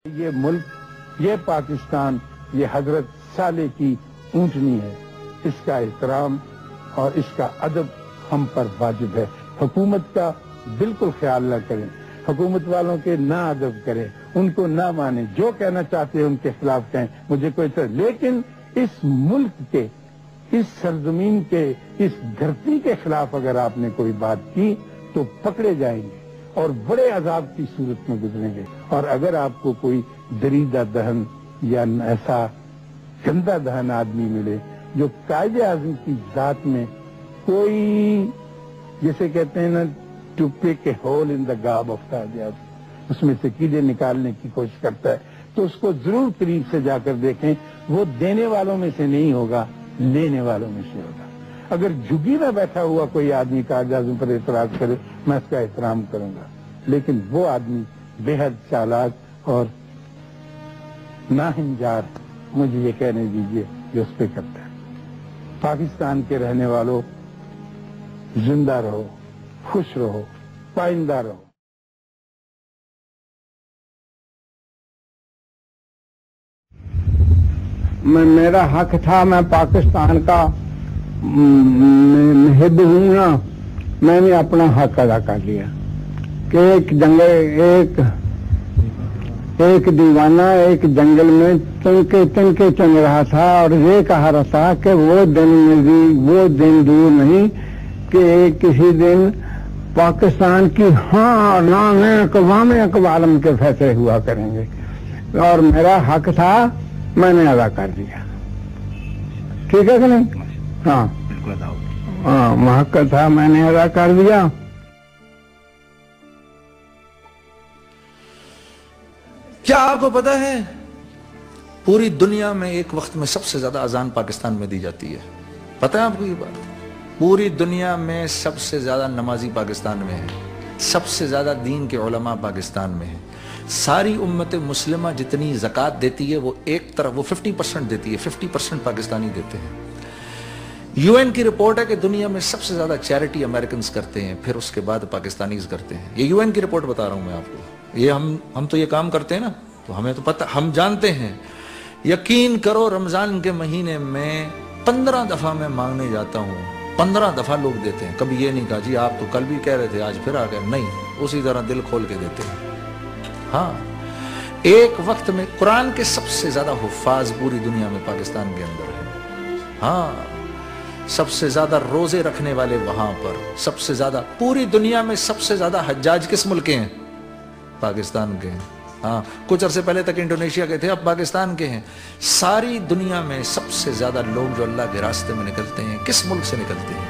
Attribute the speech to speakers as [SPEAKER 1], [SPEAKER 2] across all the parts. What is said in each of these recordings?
[SPEAKER 1] یہ ملک، یہ پاکستان، یہ حضرت صالح کی اونٹنی ہے، اس کا احترام اور اس کا ادب ہم پر واجب ہے۔ حکومت کا بالکل خیال نہ کریں، حکومت والوں کے نہ ادب کریں، ان کو نہ مانیں، جو کہنا چاہتے ہیں ان کے خلاف کہیں، مجھے کوئی لیکن اس ملک کے، اس سرزمین کے، اس دھرتی کے خلاف اگر آپ نے کوئی بات کی تو پکڑے جائیں گے اور بڑے عذاب کی صورت میں گزریں گے۔ اور اگر آپ کو کوئی دریدہ دہن یا ایسا گندا دہن آدمی ملے جو قائد اعظم کی ذات میں کوئی، جسے کہتے ہیں نا to pick a hole in the garb of Quaid Azam, اس میں سے کیڑے نکالنے کی کوشش کرتا ہے، تو اس کو ضرور قریب سے جا کر دیکھیں، وہ دینے والوں میں سے نہیں ہوگا، لینے والوں میں سے ہوگا۔ اگر جھگی میں بیٹھا ہوا کوئی آدمی قائد اعظم پر اعتراض کرے، میں اس کا احترام کروں گا، لیکن وہ آدمی بے حد چالاک اور ناہنجار، مجھے یہ کہنے دیجیے، جو اس پہ کرتا ہے۔ پاکستان کے رہنے والوں، زندہ رہو، خوش رہو، پائندہ رہو۔
[SPEAKER 2] میرا حق تھا، میں پاکستان کا محب ہوں نا، میں نے اپنا حق ادا کر لیا کہ ایک دیوانہ ایک جنگل میں تنکے چن رہا تھا اور یہ کہا رہا تھا کہ وہ دن دور نہیں کہ کسی دن پاکستان کی ہاں نام اقوام اقوالم کے فیصلے ہوا کریں گے، اور میرا حق تھا، میں نے ادا کر دیا۔ ٹھیک ہے کہ نہیں؟ ہاں ہاں، حق تھا، میں نے ادا کر دیا۔
[SPEAKER 3] کیا آپ کو پتا ہے پوری دنیا میں ایک وقت میں سب سے زیادہ اذان پاکستان میں دی جاتی ہے؟ پتہ ہے آپ کو یہ بات؟ پوری دنیا میں سب سے زیادہ نمازی پاکستان میں ہے، سب سے زیادہ دین کے علماء پاکستان میں ہیں۔ ساری امت مسلمہ جتنی زکوٰۃ دیتی ہے وہ ایک طرف، وہ 50% دیتی ہے، 50% پاکستانی دیتے ہیں۔ یو این کی رپورٹ ہے کہ دنیا میں سب سے زیادہ چیریٹی امریکنز کرتے ہیں، پھر اس کے بعد پاکستانیز کرتے ہیں۔ یہ یو این کی رپورٹ بتا رہا ہوں میں آپ کو۔ یہ ہم تو یہ کام کرتے ہیں نا، تو ہمیں تو پتہ، ہم جانتے ہیں۔ یقین کرو رمضان کے مہینے میں 15 دفعہ میں مانگنے جاتا ہوں، 15 دفعہ لوگ دیتے ہیں۔ کبھی یہ نہیں کہا جی آپ تو کل بھی کہہ رہے تھے آج پھر آ گئے، نہیں، اسی طرح دل کھول کے دیتے ہیں۔ ہاں، ایک وقت میں قرآن کے سب سے زیادہ حفاظ پوری دنیا میں پاکستان کے اندر ہیں۔ ہاں، سب سے زیادہ روزے رکھنے والے وہاں پر، سب سے زیادہ پوری دنیا میں سب سے زیادہ حجاج کس ملک کے ہیں؟ پاکستان کے ہیں۔ ہاں، کچھ عرصے پہلے تک انڈونیشیا کے تھے، اب پاکستان کے ہیں۔ ساری دنیا میں سب سے زیادہ لوگ جو اللہ کے راستے میں نکلتے ہیں کس ملک سے نکلتے ہیں؟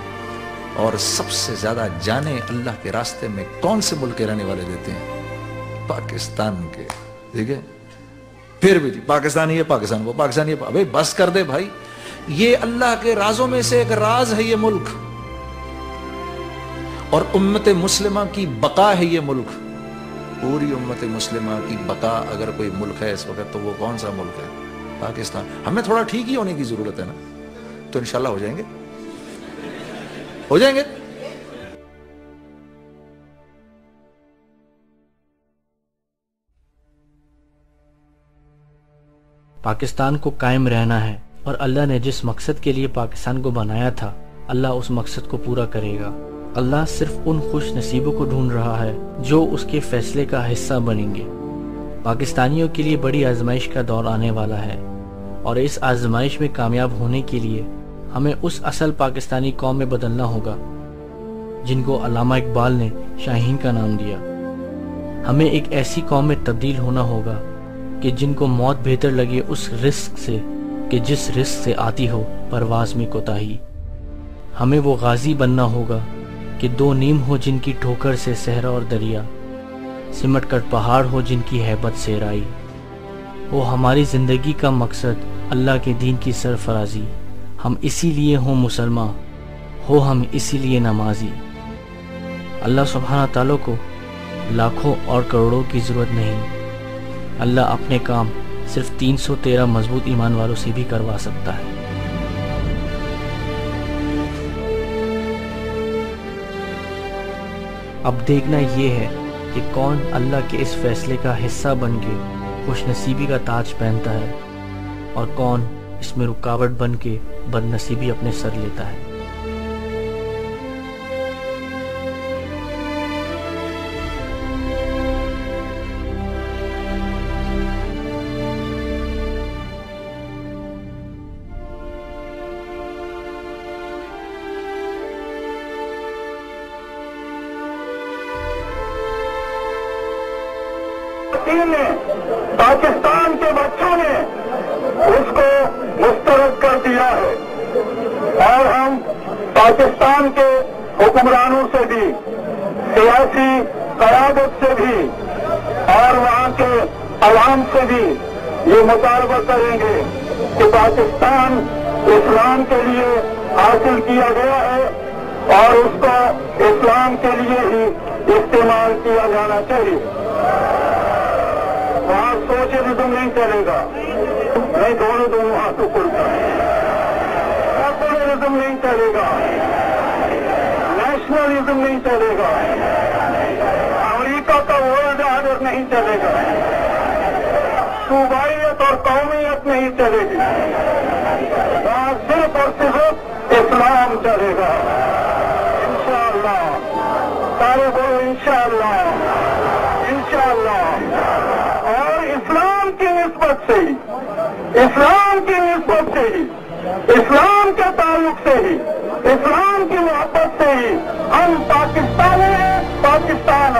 [SPEAKER 3] اور سب سے زیادہ جانیں اللہ کے راستے میں کون سے ملک کے رہنے والے دیتے ہیں؟ پاکستان کے۔ ٹھیک ہے، پھر بھی پاکستانی ہے، پاکستان وہ پاکستانی ہے، بھائی بس کر دے بھائی، یہ اللہ کے رازوں میں سے ایک راز ہے یہ ملک، اور امت مسلمہ کی بقا ہے یہ ملک۔ پوری امت مسلمہ کی بقا اگر کوئی ملک ہے اس وقت تو وہ کون سا ملک ہے؟ پاکستان۔ ہمیں تھوڑا ٹھیک ہی ہونے کی ضرورت ہے نا، تو انشاءاللہ ہو جائیں گے، ہو جائیں گے۔
[SPEAKER 4] پاکستان کو قائم رہنا ہے، اور اللہ نے جس مقصد کے لیے پاکستان کو بنایا تھا، اللہ اس مقصد کو پورا کرے گا۔ اللہ صرف ان خوش نصیبوں کو ڈھونڈ رہا ہے جو اس کے فیصلے کا حصہ بنیں گے۔ پاکستانیوں کے لیے بڑی آزمائش کا دور آنے والا ہے، اور اس آزمائش میں کامیاب ہونے کے لیے ہمیں اس اصل پاکستانی قوم میں بدلنا ہوگا جن کو علامہ اقبال نے شاہین کا نام دیا۔ ہمیں ایک ایسی قوم میں تبدیل ہونا ہوگا کہ جن کو موت بہتر لگے اس رزق سے کہ جس رزق سے آتی ہو پرواز میں کوتاہی۔ ہمیں وہ غازی بننا ہوگا کہ دو نیم ہو جن کی ٹھوکر سے صحرا اور دریا، سمٹ کر پہاڑ ہو جن کی ہیبت سے رائی۔ وہ ہماری زندگی کا مقصد اللہ کے دین کی سرفرازی، ہم اسی لیے ہوں مسلمان، ہو ہم اسی لیے نمازی۔ اللہ سبحانہ تعالیٰ کو لاکھوں اور کروڑوں کی ضرورت نہیں، اللہ اپنے کام صرف 313 مضبوط ایمان والوں سے بھی کروا سکتا ہے۔ اب دیکھنا یہ ہے کہ کون اللہ کے اس فیصلے کا حصہ بن کے خوش نصیبی کا تاج پہنتا ہے اور کون اس میں رکاوٹ بن کے بد نصیبی اپنے سر لیتا ہے۔
[SPEAKER 5] پاکستان کے بچوں نے اس کو مسترد کر دیا ہے اور ہم پاکستان کے حکمرانوں سے بھی، سیاسی قیادت سے بھی اور وہاں کے عوام سے بھی یہ مطالبہ کریں گے کہ پاکستان اسلام کے لیے حاصل کیا گیا ہے اور اس کو اسلام کے لیے ہی استعمال کیا جانا چاہیے۔ وہاں سوشلزم نہیں چلے گا، نہیں دونوں ہاتھوں کھلتا ہے، سیکولرزم نہیں چلے گا، نیشنلزم نہیں چلے گا، امریکہ کا ورلڈ آرڈر نہیں چلے گا، صوبائیت اور قومیت نہیں چلے گی، وہاں صرف اور صرف اسلام چلے گا انشاءاللہ۔ سارے بولو انشاءاللہ، انشاءاللہ۔ اور اسلام کی نسبت سے ہی، اسلام کی نسبت سے ہی، اسلام کے تعلق سے ہی، اسلام کی محبت سے ہی ہم پاکستانی ہیں، پاکستان